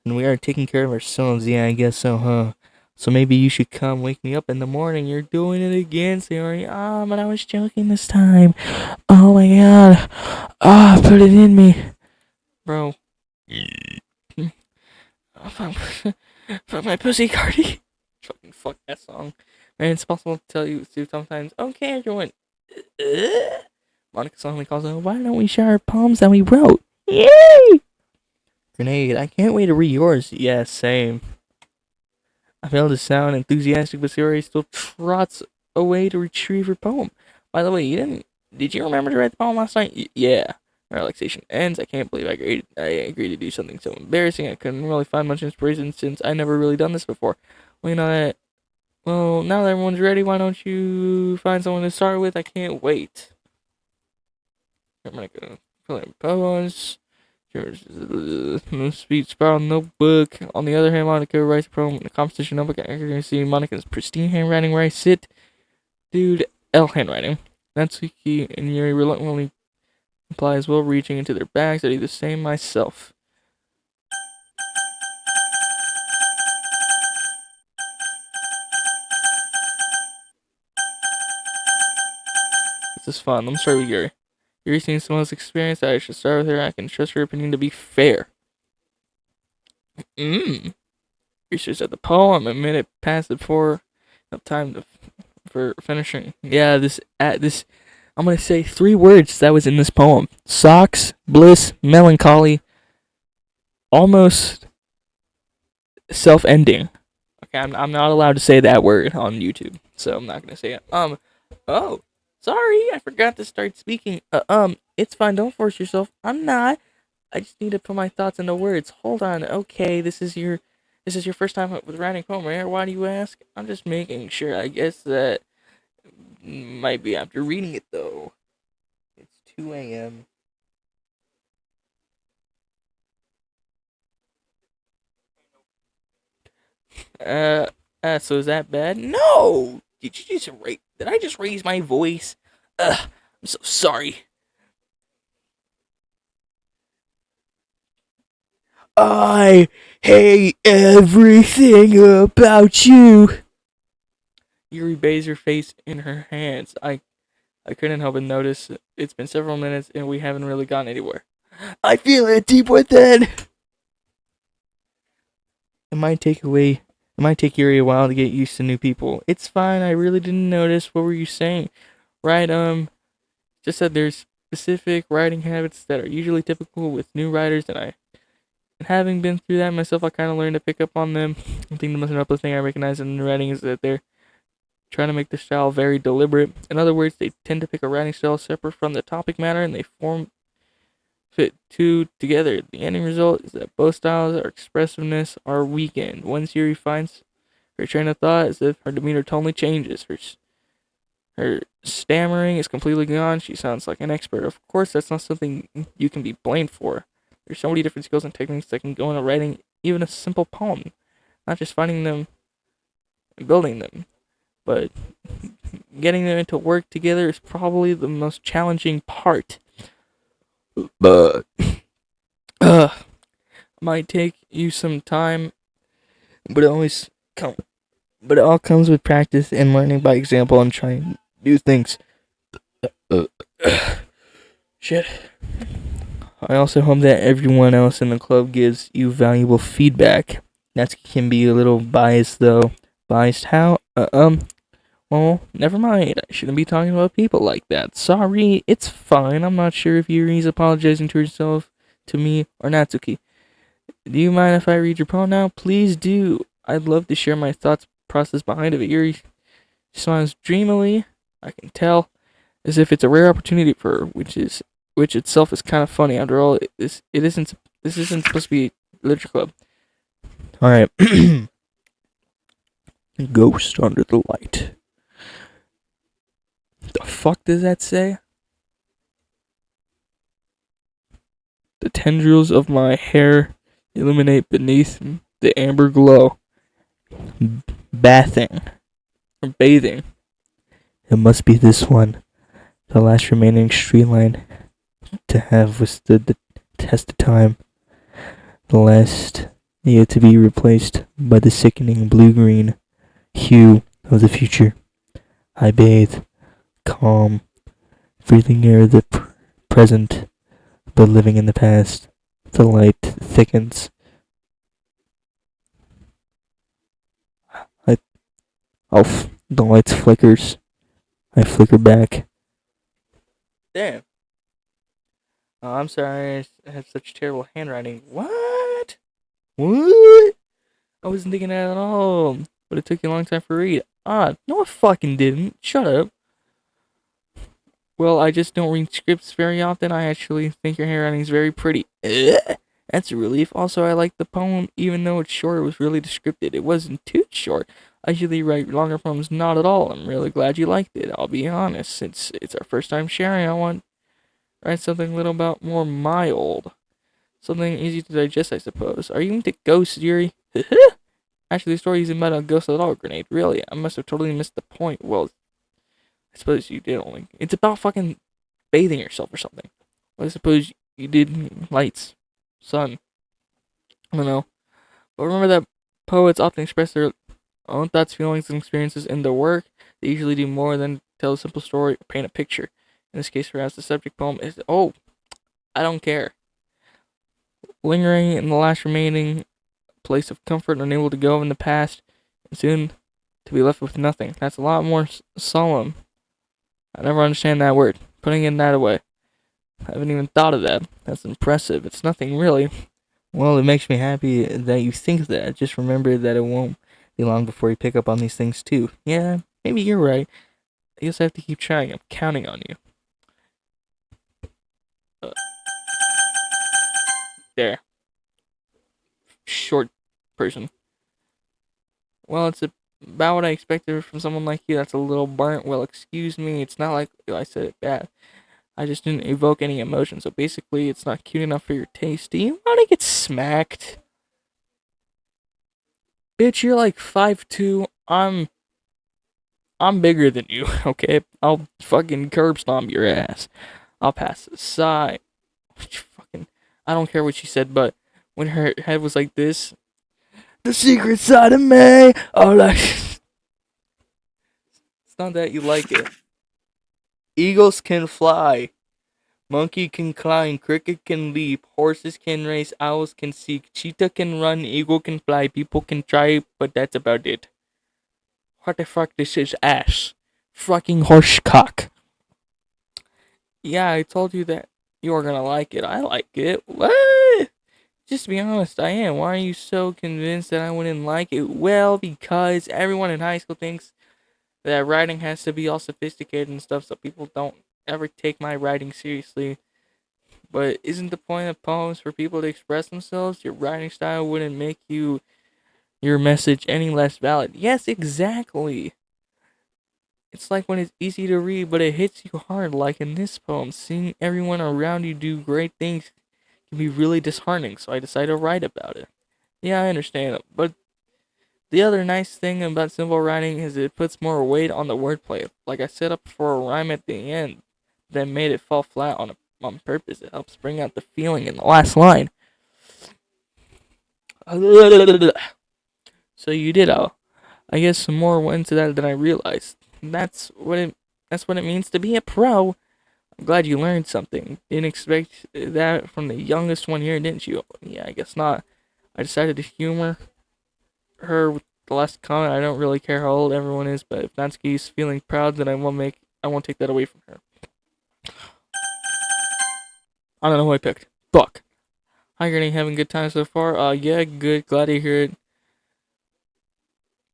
than we are taking care of ourselves. Yeah, I guess so, huh? So maybe you should come wake me up in the morning. You're doing it again, Sayori. But I was joking this time. Oh my god. Put it in me. Bro. Fuck my pussy, Cardi. Fucking fuck that song. Man, it's possible to tell you sometimes. Okay, everyone. Monica suddenly calls out, why don't we share our poems that we wrote? Yay! Grenade, I can't wait to read yours. Yeah, same. I failed to sound enthusiastic, but Sayori still trots away to retrieve her poem. By the way, did you remember to write the poem last night? Yeah. My relaxation ends. I can't believe I agreed to do something so embarrassing. I couldn't really find much inspiration since I never really done this before. Well, now that everyone's ready, why don't you find someone to start with? I can't wait. I'm gonna go poems. Speech spiral notebook. On the other hand, Monica writes a poem in a composition notebook. I can see Monica's pristine handwriting where I sit. Dude, L handwriting. Natsuki and Yuri reluctantly imply as well, reaching into their bags. I do the same myself. This is fun. Let me start with Yuri. Yuri seems the most experienced. I should start with her. I can trust her opinion to be fair. Yuri says that the poem. A minute passed before enough time for finishing. Yeah, this. I'm gonna say 3 words that was in this poem: socks, bliss, melancholy. Almost self-ending. Okay, I'm not allowed to say that word on YouTube, so I'm not gonna say it. Oh, sorry, I forgot to start speaking. It's fine. Don't force yourself. I'm not. I just need to put my thoughts into words. Hold on. Okay, this is your first time with writing a poem, right? Why do you ask? I'm just making sure. I guess that might be after reading it though. It's 2 a.m. So is that bad? No! Did I just raise my voice? I'm so sorry. I hate everything about you. Yuri bathes her face in her hands. I couldn't help but notice it's been several minutes and we haven't really gotten anywhere. I feel it deep within. It might take Yuri a while to get used to new people. It's fine. I really didn't notice. What were you saying? Right, just that there's specific writing habits that are usually typical with new writers, and having been through that myself, I kind of learned to pick up on them. I think the most notable thing I recognize in the writing is that they're trying to make the style very deliberate. In other words, they tend to pick a writing style separate from the topic matter, and they fit two together. The ending result is that both styles or expressiveness are weakened. Once Yuri finds her train of thought, as if her demeanor totally changes. Her stammering is completely gone. She sounds like an expert. Of course, that's not something you can be blamed for. There's so many different skills and techniques that can go into writing even a simple poem. Not just finding them and building them, but getting them to work together is probably the most challenging part. But might take you some time, but it all comes with practice and learning by example and trying new things. Shit. I also hope that everyone else in the club gives you valuable feedback. That can be a little biased though. Biased how? Well, never mind. I shouldn't be talking about people like that. Sorry, it's fine. I'm not sure if Yuri's apologizing to herself, to me, or Natsuki. Do you mind if I read your poem now? Please do. I'd love to share my thoughts process behind it. Yuri smiles dreamily. I can tell, as if it's a rare opportunity for her, which itself is kind of funny. After all, this isn't supposed to be a literature club. All right. Ghost under the light. The fuck does that say? The tendrils of my hair illuminate beneath the amber glow. Bathing. It must be this one, the last remaining street line to have withstood the test of time. The last yet to be replaced by the sickening blue-green hue of the future. I bathe, calm, breathing air of the present, but living in the past. The light thickens. The light flickers. I flicker back. Damn. Oh, I'm sorry. I have such terrible handwriting. What? I wasn't thinking that at all. But it took you a long time for read. No, it fucking didn't. Shut up. Well, I just don't read scripts very often. I actually think your handwriting is very pretty. That's a relief. Also, I like the poem, even though it's short. It was really descriptive. It wasn't too short. I usually write longer poems, not at all. I'm really glad you liked it. I'll be honest, since it's our first time sharing, Write something a little about more mild. Something easy to digest, I suppose. Are you into ghosts, Yuri? Actually, the story isn't about a ghost at all, Grenade. Really, I must have totally missed the point. Well, I suppose you did only. It's about fucking bathing yourself or something. Well, I suppose you did lights, sun. I don't know. But remember that poets often express their own thoughts, feelings, and experiences in their work. They usually do more than tell a simple story or paint a picture. In this case, perhaps the subject poem is, oh, I don't care. Lingering in the last remaining place of comfort, unable to go in the past, and soon to be left with nothing. That's a lot more solemn. I never understand that word. Putting in that away. I haven't even thought of that. That's impressive. It's nothing really. Well, it makes me happy that you think that. Just remember that it won't be long before you pick up on these things too. Yeah, maybe you're right. I guess I have to keep trying. I'm counting on you. Uh, there. Short person. Well, it's about what I expected from someone like you that's a little burnt. Well, excuse me. It's not like I said it bad. I just didn't evoke any emotion. So basically, it's not cute enough for your taste. Do you want to get smacked? Bitch, you're like 5'2". I'm bigger than you, okay? I'll fucking curb stomp your ass. I'll pass the side. Fucking, I don't care what she said, but when her head was like this, the secret side of me. Oh, like, it's not that you like it. Eagles can fly. Monkey can climb, cricket can leap, horses can race, owls can seek, cheetah can run, eagle can fly, people can try, but that's about it. What the fuck, this is ass. Fucking horse cock. Yeah, I told you that you were gonna like it. I like it. What? Just to be honest, I am. Why are you so convinced that I wouldn't like it? Well, because everyone in high school thinks that writing has to be all sophisticated and stuff, so people don't ever take my writing seriously. But isn't the point of poems for people to express themselves? Your writing style wouldn't make your message any less valid. Yes, exactly. It's like when it's easy to read, but it hits you hard, like in this poem. Seeing everyone around you do great things can be really disheartening, so I decided to write about it. Yeah, I understand, but the other nice thing about simple writing is it puts more weight on the wordplay. Like I set up for a rhyme at the end, then made it fall flat on purpose. It helps bring out the feeling in the last line. So you did. I guess some more went into that than I realized. That's what it means to be a pro. I'm glad you learned something. Didn't expect that from the youngest one here, didn't you? Yeah, I guess not. I decided to humor her with the last comment. I don't really care how old everyone is, but if Natsuki's feeling proud, then I won't take that away from her. I don't know who I picked. Fuck. Hi, Granny. Having a good time so far? Yeah, good. Glad to hear it.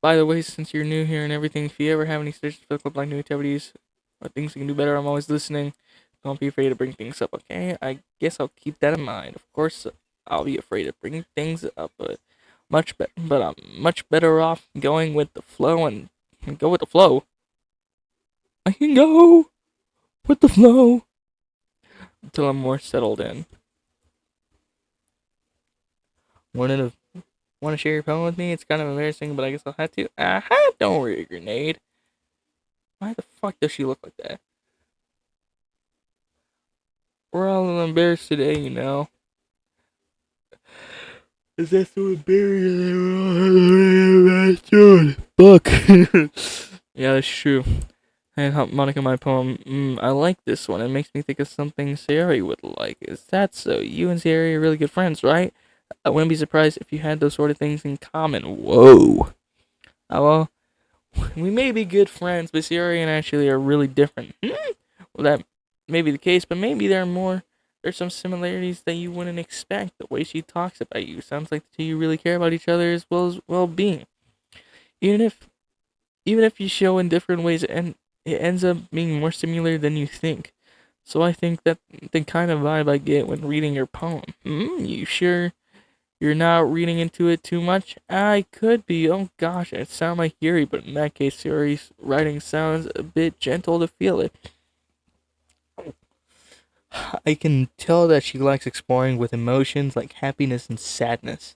By the way, since you're new here and everything, if you ever have any suggestions for the club, like new activities or things we can do better, I'm always listening. Don't be afraid to bring things up, okay? I guess I'll keep that in mind. Of course, I'll be afraid to bring things up, but I'm much better off going with the flow and go with the flow. I can go with the flow until I'm more settled in. Want to share your poem with me? It's kind of embarrassing, but I guess I'll have to. Aha! Don't worry, Grenade. Why the fuck does she look like that? We're all embarrassed today, you know. Is that so embarrassing? Fuck. Yeah, that's true. I had harmonica in my poem. I like this one. It makes me think of something Sayori would like. Is that so? You and Sayori are really good friends, right? I wouldn't be surprised if you had those sort of things in common. Whoa. Oh, well, we may be good friends, but Sayori and actually are really different. Well, that may be the case, but maybe there's some similarities that you wouldn't expect. The way she talks about you sounds like the two you really care about each other as well as well-being. Even if even if you show in different ways, and it ends up being more similar than you think. So I think that the kind of vibe I get when reading your poem. You sure you're not reading into it too much? I could be. Oh gosh, it sounds like Yuri, but in that case, Yuri's writing sounds a bit gentle to feel it. I can tell that she likes exploring with emotions like happiness and sadness.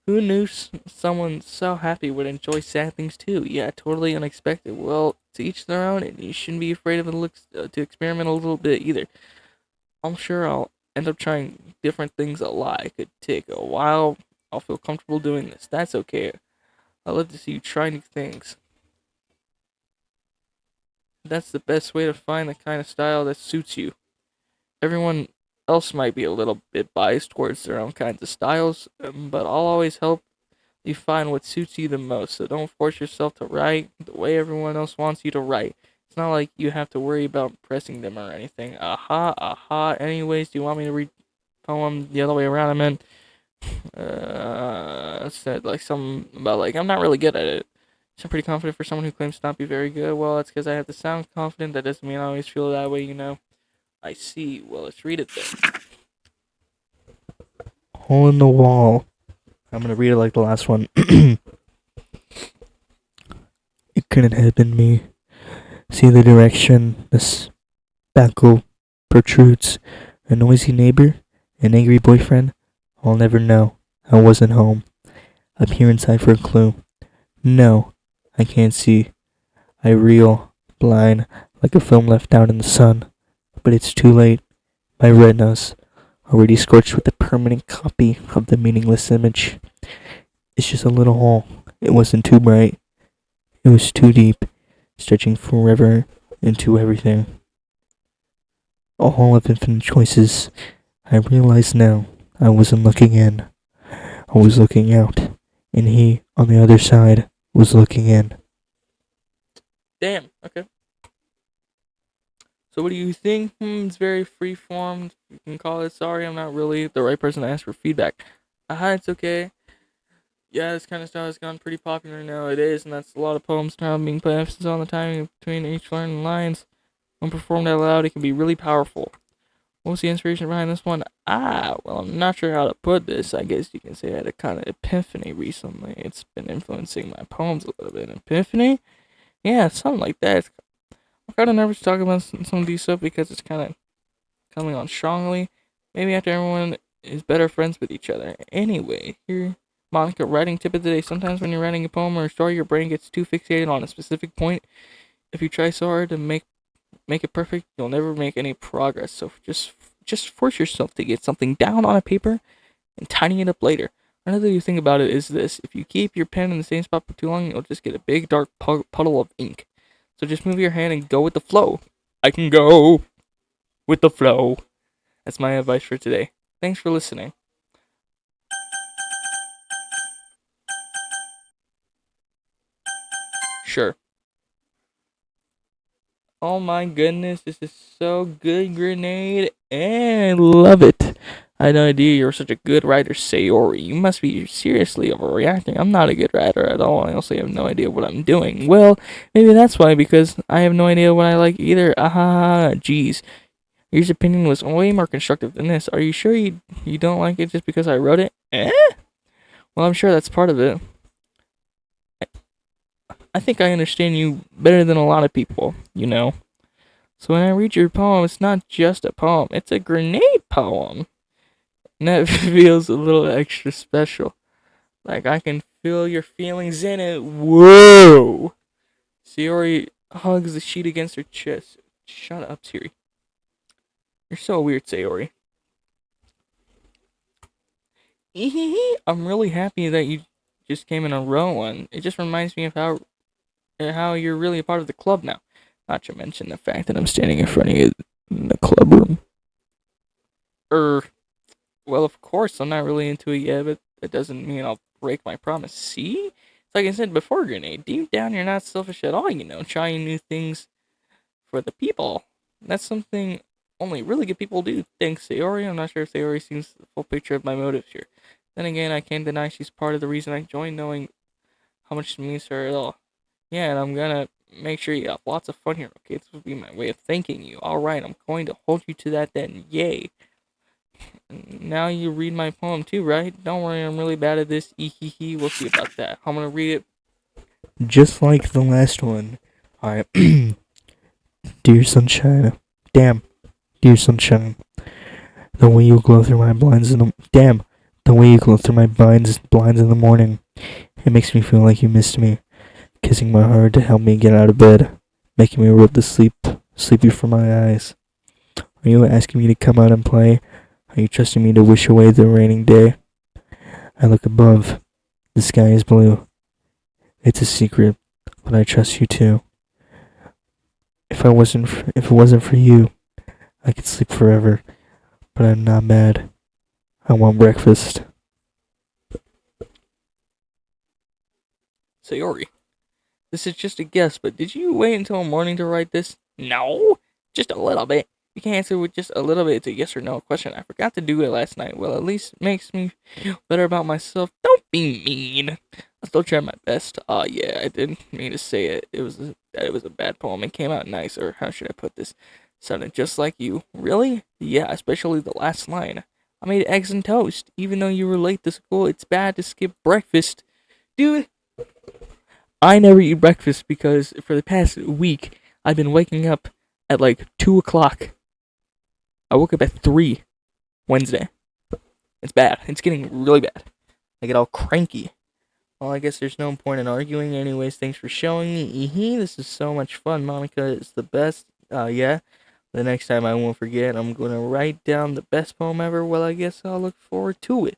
Who knew someone so happy would enjoy sad things too? Yeah, totally unexpected. Well, to each their own, and you shouldn't be afraid of to experiment a little bit either. I'm sure I'll end up trying different things a lot. It could take a while. I'll feel comfortable doing this. That's okay. I love to see you try new things. That's the best way to find the kind of style that suits you. Everyone else might be a little bit biased towards their own kinds of styles, but I'll always help you find what suits you the most. So don't force yourself to write the way everyone else wants you to write. It's not like you have to worry about impressing them or anything. Aha, aha. Anyways, do you want me to read poem the other way around? I meant, said like something about like I'm not really good at it. So I'm pretty confident for someone who claims to not be very good. Well, that's because I have to sound confident. That doesn't mean I always feel that way. I see. Well, let's read it then. Hole in the wall. I'm gonna read it like the last one. It couldn't have been me. See the direction this spackle protrudes. A noisy neighbor? An angry boyfriend? I'll never know. I wasn't home. I peer inside for a clue. No, I can't see. I reel, blind, like a film left out in the sun. But it's too late. My retinas, already scorched with a permanent copy of the meaningless image. It's just a little hole. It wasn't too bright. It was too deep, stretching forever into everything. A hall of infinite choices. I realize now I wasn't looking in. I was looking out, and he, on the other side, was looking in. Damn, okay. So what do you think? It's very free-formed. You can call it. Sorry, I'm not really the right person to ask for feedback. It's okay. Yeah, this kind of style has gone pretty popular nowadays, and that's a lot of poems now being put emphasis on the timing between each learning lines. When performed out loud, it can be really powerful. What was the inspiration behind this one? Well, I'm not sure how to put this. I guess you can say I had a kind of epiphany recently. It's been influencing my poems a little bit. An epiphany? Yeah, something like that. I'm kind of nervous to talk about some of these stuff because it's kind of coming on strongly. Maybe after everyone is better friends with each other. Anyway, here, Monica, writing tip of the day. Sometimes when you're writing a poem or a story, your brain gets too fixated on a specific point. If you try so hard to make it perfect, you'll never make any progress. So just force yourself to get something down on a paper and tidy it up later. Another thing about it is this: if you keep your pen in the same spot for too long, you'll just get a big dark puddle of ink. So just move your hand and go with the flow. I can go with the flow. That's my advice for today. Thanks for listening. Sure. Oh my goodness, this is so good, Grenade, and I love it. I had no idea you were such a good writer, Sayori. You must be seriously overreacting. I'm not a good writer at all. I also have no idea what I'm doing. Well, maybe that's why, because I have no idea what I like either. Jeez. Your opinion was way more constructive than this. Are you sure you don't like it just because I wrote it? Well, I'm sure that's part of it. I think I understand you better than a lot of people. So when I read your poem, it's not just a poem, it's a grenade poem. And that feels a little extra special. Like I can feel your feelings in it. Whoa! Sayori hugs the sheet against her chest. Shut up, Siri. You're so weird, Sayori. I'm really happy that you just came in a row one. It just reminds me of how you're really a part of the club now. Not to mention the fact that I'm standing in front of you in the club room. Well, of course, I'm not really into it yet, but that doesn't mean I'll break my promise. See? Like I said before, Grenade, deep down you're not selfish at all, trying new things for the people. That's something only really good people do. Thanks, Sayori. I'm not sure if Sayori sees the full picture of my motives here. Then again, I can't deny she's part of the reason I joined, knowing how much it means to her at all. Yeah, and I'm gonna make sure you have lots of fun here, okay? This would be my way of thanking you. Alright, I'm going to hold you to that then. Yay. Now you read my poem too, right? Don't worry, I'm really bad at this. We'll see about that. I'm gonna read it just like the last one. Alright. Dear Sunshine. Damn. Dear sunshine, the way you glow through my blinds in the the way you glow through my blinds in the morning. It makes me feel like you missed me, kissing my heart to help me get out of bed, making me rub the sleepy from my eyes. Are you asking me to come out and play? Are you trusting me to wish away the raining day? I look above. The sky is blue. It's a secret, but I trust you too. If it wasn't for you, I could sleep forever. But I'm not mad. I want breakfast. Sayori, this is just a guess, but did you wait until morning to write this? No, just a little bit. You can answer with just a little bit. It's a yes or no question. I forgot to do it last night. Well, at least it makes me feel better about myself. Don't be mean. I still try my best. Yeah, I didn't mean to say it. That it was a bad poem. It came out nice, or how should I put this? Sounded just like you. Really? Yeah, especially the last line. I made eggs and toast. Even though you were late to school, it's bad to skip breakfast. Dude, I never eat breakfast because for the past week, I've been waking up at like 2 o'clock. I woke up at 3 Wednesday. It's bad. It's getting really bad. I get all cranky. Well, I guess there's no point in arguing. Anyways, thanks for showing me. This is so much fun. Monica is the best. Yeah. The next time I won't forget. I'm going to write down the best poem ever. Well, I guess I'll look forward to it.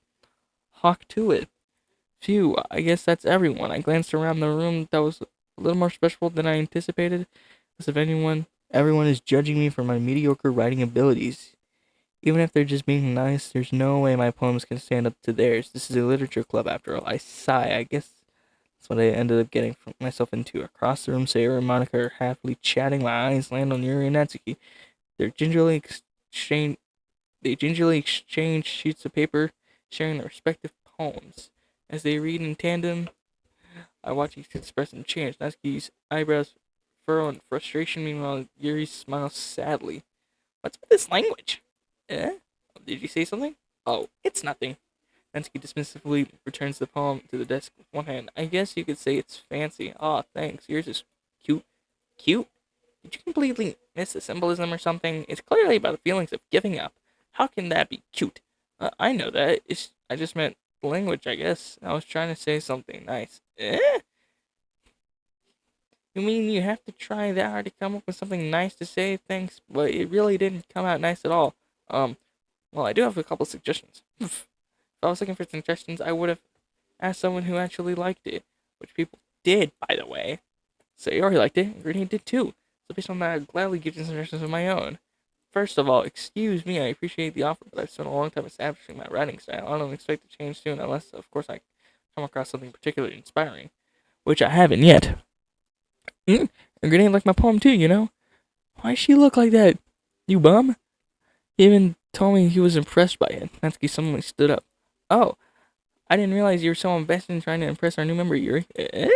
Hawk to it. Phew, I guess that's everyone. I glanced around the room. That was a little more special than I anticipated. As if everyone is judging me for my mediocre writing abilities. Even if they're just being nice, there's no way my poems can stand up to theirs. This is a literature club after all. I sigh. I guess that's what I ended up getting myself into. Across the room, Sayori and Monica are happily chatting. My eyes land on Yuri and Natsuki. They're gingerly exchange. They gingerly exchange sheets of paper, sharing their respective poems. As they read in tandem, I watch each expression change. Natsuki's eyebrows furrow in frustration. Meanwhile, Yuri smiles sadly. What's with this language? Eh? Did you say something? Oh, it's nothing. Natsuki dismissively returns the poem to the desk with one hand. I guess you could say it's fancy. Aw, thanks. Yours is cute. Cute? Did you completely miss the symbolism or something? It's clearly about the feelings of giving up. How can that be cute? I know that. I just meant language, I guess. I was trying to say something nice. Eh? You mean you have to try that hard to come up with something nice to say? Thanks, but it really didn't come out nice at all. Well, I do have a couple suggestions. If I was looking for suggestions, I would have asked someone who actually liked it, which people did, by the way. Sayori liked it, and Grenade did too. So based on that, I'd gladly give you suggestions of my own. First of all, excuse me, I appreciate the offer, but I've spent a long time establishing my writing style. I don't expect to change soon, unless, of course, I come across something particularly inspiring, which I haven't yet. And Grenade liked my poem too, you know? Why she look like that? You bum? He even told me he was impressed by it. Natsuki suddenly stood up. Oh, I didn't realize you were so invested in trying to impress our new member, Yuri. Eh?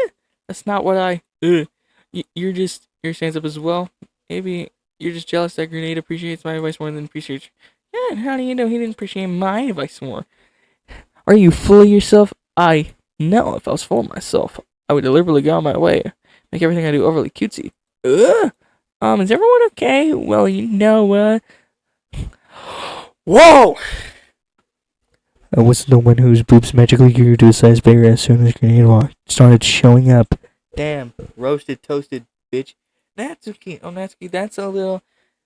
That's not what I... Your stands up as well? Maybe you're just jealous that Grenade appreciates my advice more than appreciates... Yeah, and how do you know he didn't appreciate my advice more? Are you full of yourself? I know if I was full of myself, I would deliberately go on my way. Make everything I do overly cutesy. Is everyone okay? Well, Whoa! I was the one whose boobs magically grew to a size bigger as soon as Grenade started showing up. Damn, roasted, toasted, bitch. Natsuki, that's a little...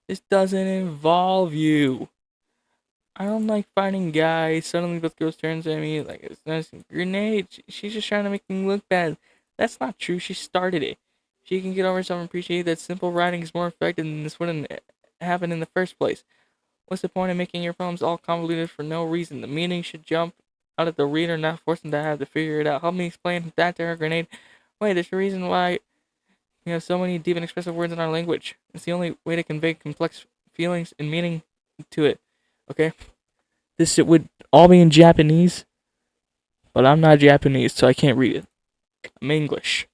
This doesn't involve you. I don't like fighting guys. Suddenly both girls turns at me like it's nice. Grenade, she's just trying to make me look bad. That's not true. She started it. She can get over herself and appreciate that simple writing is more effective than this wouldn't happen in the first place. What's the point of making your poems all convoluted for no reason? The meaning should jump out at the reader, not force them to have to figure it out. Help me explain that to her, Grenade. Wait, there's a reason why we have so many deep and expressive words in our language. It's the only way to convey complex feelings and meaning to it. Okay? This shit would all be in Japanese, but I'm not Japanese, so I can't read it. I'm English.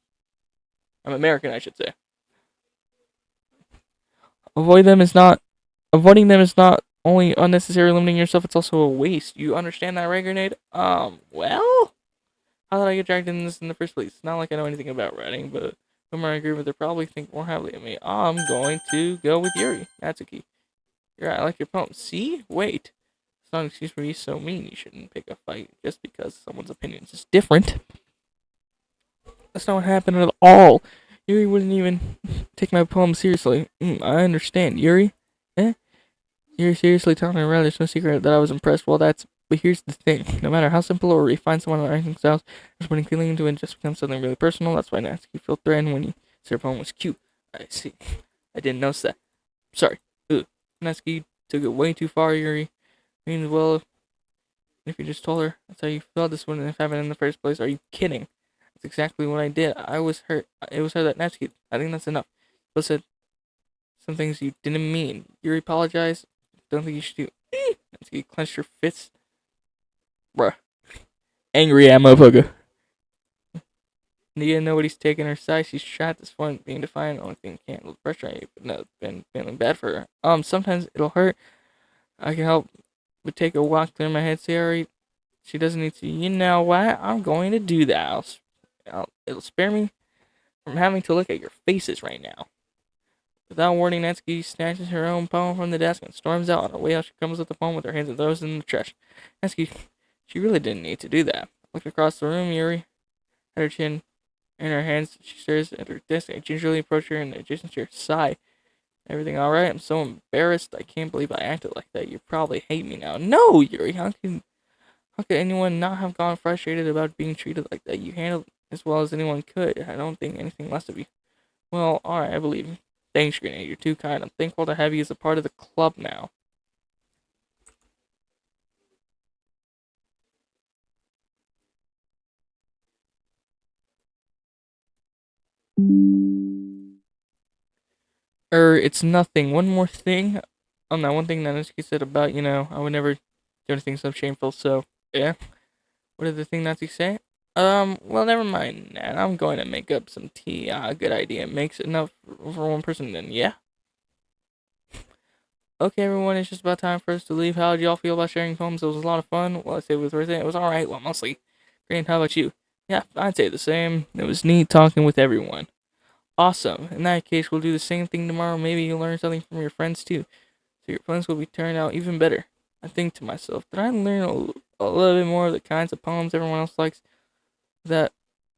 I'm American, I should say. Avoiding them is not only unnecessary limiting yourself, it's also a waste. You understand that, right, Grenade? Well? How did I get dragged into this in the first place? It's not like I know anything about writing, but whomever I agree with, they probably think more heavily of me. I'm going to go with Yuri, Natsuki. You're right, I like your poem. See? Wait. It's not an excuse for you so mean. You shouldn't pick a fight just because someone's opinions is different. That's not what happened at all. Yuri wouldn't even take my poem seriously. I understand. Yuri? Eh? You're seriously telling me around there's no secret that I was impressed. Well, but here's the thing. No matter how simple or refined someone writing styles, just putting feeling into it just becomes something really personal. That's why I asked you feel threatened when you said your poem was cute. I see. I didn't notice that. Sorry. Ugh. Natsuki took it way too far, Yuri. Means, well, if you just told her that's how you felt, this wouldn't have happened in the first place. Are you kidding? That's exactly what I did. I was hurt. It was her that Natsuki. I think that's enough. But said some things you didn't mean. Yuri apologized. Don't think you should do. Natsuki clenched her fists. Bruh. Angry at motherfucker. Nia, nobody's taking her side. She's tried at this point, being defiant. Only thing can't handle the pressure. I've been feeling bad for her. Sometimes it'll hurt. I can help but take a walk through my head. Sorry, she doesn't need to. You know what? I'm going to do that. It'll spare me from having to look at your faces right now. Without warning, Natsuki snatches her own poem from the desk and storms out. On her way out, she comes with the poem with her hands and throws it in the trash. Natsuki, she really didn't need to do that. Look across the room, Yuri had her chin in her hands. She stares at her desk. I gingerly approach her and adjacent to her sigh. Everything alright? I'm so embarrassed. I can't believe I acted like that. You probably hate me now. No, Yuri, how could anyone not have gone frustrated about being treated like that? You handled it as well as anyone could. I don't think anything less of you. Well, alright, I believe you. Thanks, Grenade. You're too kind. I'm thankful to have you as a part of the club now. It's nothing. One more thing. That one thing that Natsuki said about, I would never do anything so shameful, so, yeah. What did the thing Natsuki say? Well, never mind that. I'm going to make up some tea. Good idea. Makes enough for one person, then, yeah? Okay, everyone, it's just about time for us to leave. How did y'all feel about sharing poems? It was a lot of fun. Well, I'd say it was worth it. It was alright. Well, mostly. Great. How about you? Yeah, I'd say the same. It was neat talking with everyone. Awesome. In that case, we'll do the same thing tomorrow. Maybe you'll learn something from your friends, too. So your poems will be turned out even better. I think to myself, did I learn a little bit more of the kinds of poems everyone else likes? That,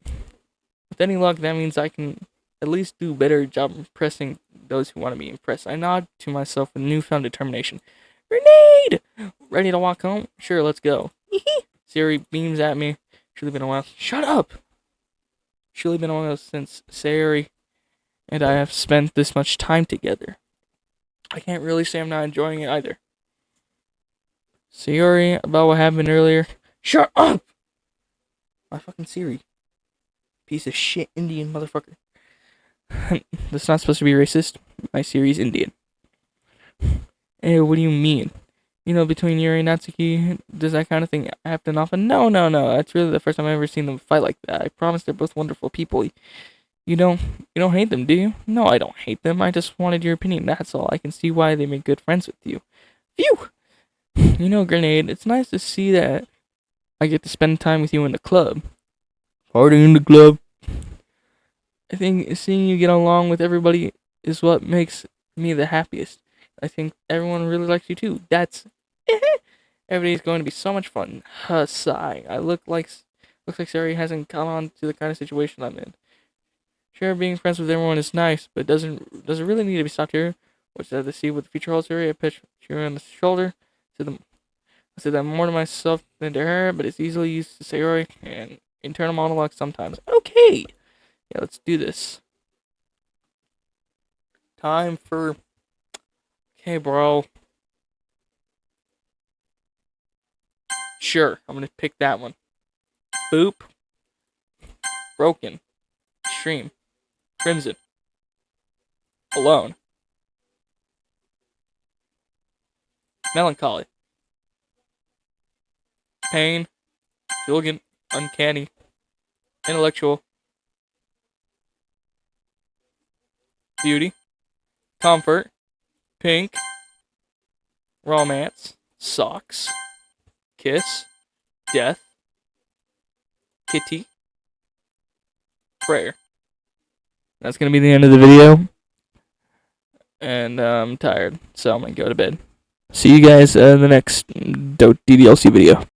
with any luck, that means I can at least do a better job impressing those who want to be impressed. I nod to myself with newfound determination. Grenade! Ready to walk home? Sure, let's go. Siri beams at me. Surely been a while. Shut up! Surely been a while since Siri and I have spent this much time together. I can't really say I'm not enjoying it either. Sayori, about what happened earlier. Shut up! My fucking Siri. Piece of shit Indian motherfucker. That's not supposed to be racist. My Siri's Indian. Hey, what do you mean? Between Yuri and Natsuki, does that kind of thing happen often? No. That's really the first time I've ever seen them fight like that. I promise they're both wonderful people. You don't hate them, do you? No, I don't hate them. I just wanted your opinion, that's all. I can see why they make good friends with you. Phew! Grenade, it's nice to see that I get to spend time with you in the club. Party in the club. I think seeing you get along with everybody is what makes me the happiest. I think everyone really likes you too. That's everybody's going to be so much fun. Sigh. Looks like Sari hasn't caught on to the kind of situation I'm in. Sure, being friends with everyone is nice, but does it really need to be stopped here? What's that to see what the future holds here? I pitch her on the shoulder. I said that more to myself than to her, but it's easily used to Sayori and internal monologue sometimes. Okay! Yeah, let's do this. Time for... Okay, bro. Sure, I'm gonna pick that one. Boop. Broken. Extreme. Crimson. Alone. Melancholy. Pain. Elegant. Uncanny. Intellectual. Beauty. Comfort. Pink. Romance. Socks. Kiss. Death. Kitty. Prayer. That's gonna be the end of the video. And I'm tired, so I'm gonna go to bed. See you guys in the next DDLC video.